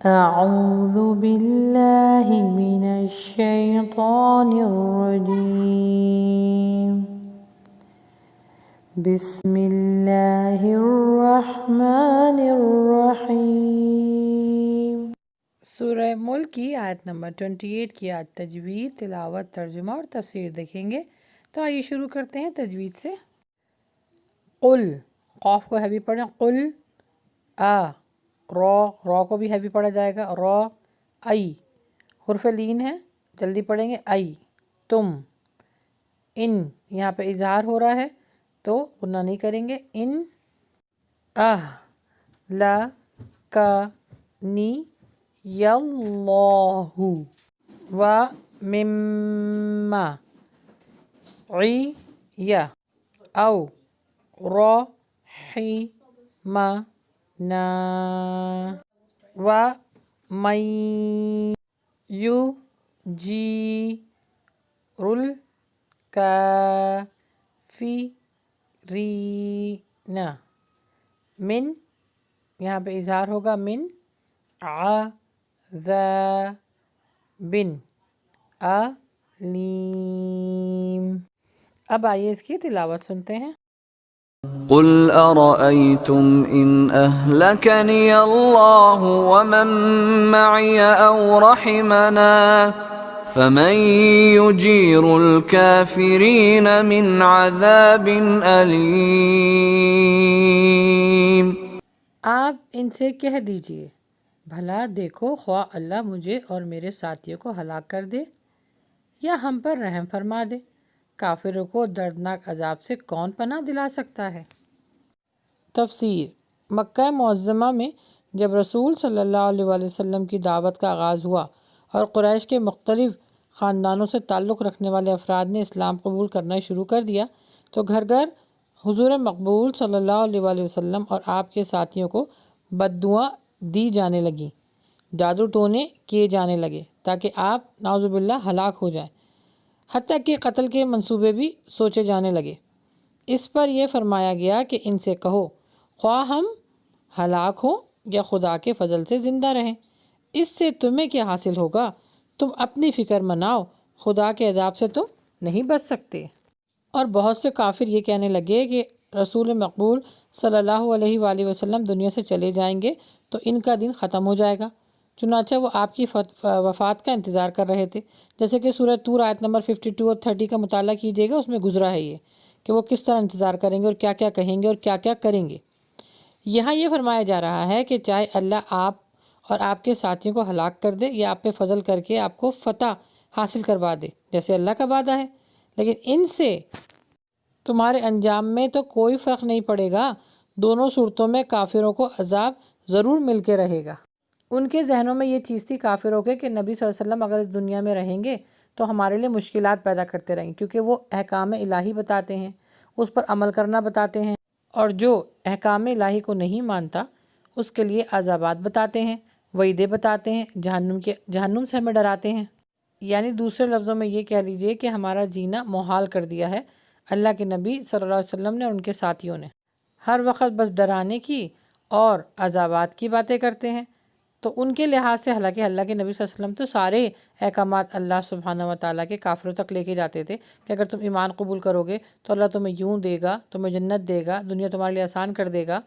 أعوذ بالله من الشيطان الرجيم بسم الله الرحمن الرحيم۔ سورہ ملک کی آیت نمبر 28 کی آج تجوید، تلاوت، ترجمہ اور تفسیر دیکھیں گے۔ تو آئیے شروع کرتے ہیں تجوید سے۔ قل، قاف کو ہیوی پڑھیں، قل را کو بھی ہیوی پڑھا جائے گا، را، ای حرف لین ہے، جلدی پڑھیں گے، ای تم، ان یہاں پہ اظہار ہو رہا ہے تو غنہ نہیں کریں گے، ان لا کا نی یاللہ و مما عی یا او رحمنا و من یجیر الکافرین من یہاں پہ اظہار ہوگا، من عذاب علیم۔ اب آئیے اس کی تلاوت سنتے ہیں۔ قل أرأيتم إن أهلكني الله ومن معي أو رحمنا فمن يجير الكافرين من عذاب أليم۔ آپ ان سے کہہ دیجئے، بھلا دیکھو خواہ اللہ مجھے اور میرے ساتھیوں کو ہلاک کر دے یا ہم پر رحم فرما دے، کافروں کو دردناک عذاب سے کون پناہ دلا سکتا ہے؟ تفسیر۔ مکہ معظمہ میں جب رسول صلی اللہ علیہ وآلہ وسلم کی دعوت کا آغاز ہوا اور قریش کے مختلف خاندانوں سے تعلق رکھنے والے افراد نے اسلام قبول کرنا شروع کر دیا تو گھر گھر حضور مقبول صلی اللہ علیہ وآلہ وسلم اور آپ کے ساتھیوں کو بددعا دی جانے لگیں، جادو ٹونے کیے جانے لگے تاکہ آپ نعوذ باللہ ہلاک ہو جائیں، حتیٰ کہ قتل کے منصوبے بھی سوچے جانے لگے۔ اس پر یہ فرمایا گیا کہ ان سے کہو خواہ ہم ہلاک ہوں یا خدا کے فضل سے زندہ رہیں، اس سے تمہیں کیا حاصل ہوگا؟ تم اپنی فکر مناؤ، خدا کے عذاب سے تم نہیں بچ سکتے۔ اور بہت سے کافر یہ کہنے لگے کہ رسول مقبول صلی اللہ علیہ وآلہ وسلم دنیا سے چلے جائیں گے تو ان کا دین ختم ہو جائے گا، چنانچہ وہ آپ کی وفات کا انتظار کر رہے تھے، جیسے کہ سورہ طور آیت نمبر 52 اور 30 کا مطالعہ کیجیے گا، اس میں گزرا ہے یہ کہ وہ کس طرح انتظار کریں گے اور کیا کیا کہیں گے اور کیا کیا کریں گے۔ یہاں یہ فرمایا جا رہا ہے کہ چاہے اللہ آپ اور آپ کے ساتھیوں کو ہلاک کر دے یا آپ پہ فضل کر کے آپ کو فتح حاصل کروا دے جیسے اللہ کا وعدہ ہے، لیکن ان سے تمہارے انجام میں تو کوئی فرق نہیں پڑے گا، دونوں صورتوں میں کافروں کو عذاب ضرور مل کے رہے گا۔ ان کے ذہنوں میں یہ چیز تھی کافروں کے کہ نبی صلی اللہ علیہ وسلم اگر اس دنیا میں رہیں گے تو ہمارے لیے مشکلات پیدا کرتے رہیں گے، کیونکہ وہ احکام الہی بتاتے ہیں، اس پر عمل کرنا بتاتے ہیں، اور جو احکام الہی کو نہیں مانتا اس کے لیے عذابات بتاتے ہیں، وعیدیں بتاتے ہیں، جہنم سے ہمیں ڈراتے ہیں۔ یعنی دوسرے لفظوں میں یہ کہہ لیجئے کہ ہمارا جینا محال کر دیا ہے اللہ کے نبی صلی اللہ علیہ وسلم نے اور ان کے ساتھیوں نے، ہر وقت بس ڈرانے کی اور عذابات کی باتیں کرتے ہیں۔ تو ان کے لحاظ سے حالانکہ اللہ کے نبی صلی اللہ علیہ وسلم تو سارے احکامات اللہ سبحانہ و تعالیٰ کے کافروں تک لے کے جاتے تھے کہ اگر تم ایمان قبول کرو گے تو اللہ تمہیں یوں دے گا، تمہیں جنت دے گا، دنیا تمہارے لیے آسان کر دے گا۔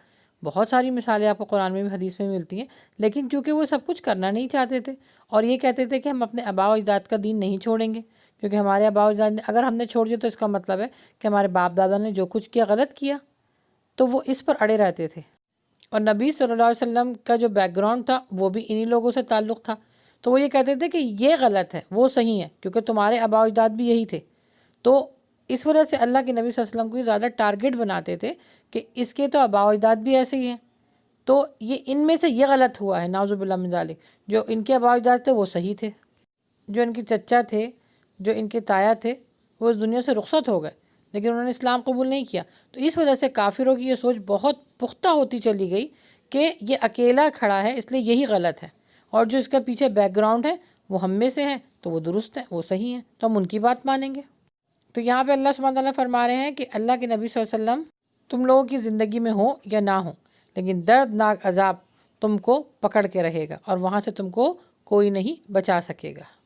بہت ساری مثالیں آپ کو قرآن میں بھی حدیث میں ملتی ہیں، لیکن کیونکہ وہ سب کچھ کرنا نہیں چاہتے تھے اور یہ کہتے تھے کہ ہم اپنے آباء و اجداد کا دین نہیں چھوڑیں گے، کیونکہ ہمارے آباء و اجداد نے اگر ہم نے چھوڑ دیا تو اس کا مطلب ہے کہ ہمارے باپ دادا نے جو کچھ کیا غلط کیا، تو وہ اس پر اڑے رہتے تھے۔ اور نبی صلی اللہ علیہ وسلم کا جو بیک گراؤنڈ تھا وہ بھی انہی لوگوں سے تعلق تھا، تو وہ یہ کہتے تھے کہ یہ غلط ہے وہ صحیح ہے، کیونکہ تمہارے آباء و اجداد بھی یہی تھے۔ تو اس وجہ سے اللہ کے نبی صلی اللہ علیہ وسلم کو زیادہ ٹارگٹ بناتے تھے کہ اس کے تو آباء و اجداد بھی ایسے ہی ہیں، تو یہ ان میں سے یہ غلط ہوا ہے، نعوذ باللہ من ذالک۔ جو ان کے آباء و اجداد تھے وہ صحیح تھے، جو ان کے چچا تھے، جو ان کے تایا تھے، وہ اس دنیا سے رخصت ہو گئے لیکن انہوں نے اسلام قبول نہیں کیا۔ تو اس وجہ سے کافروں کی یہ سوچ بہت پختہ ہوتی چلی گئی کہ یہ اکیلا کھڑا ہے اس لیے یہی غلط ہے، اور جو اس کے پیچھے بیک گراؤنڈ ہے وہ ہم میں سے ہیں تو وہ درست ہے، وہ صحیح ہیں، تو ہم ان کی بات مانیں گے۔ تو یہاں پہ اللہ سبحانہ تعالیٰ فرما رہے ہیں کہ اللہ کے نبی صلی اللہ علیہ وسلم تم لوگوں کی زندگی میں ہوں یا نہ ہوں، لیکن دردناک عذاب تم کو پکڑ کے رہے گا اور وہاں سے تم کو کوئی نہیں بچا سکے گا۔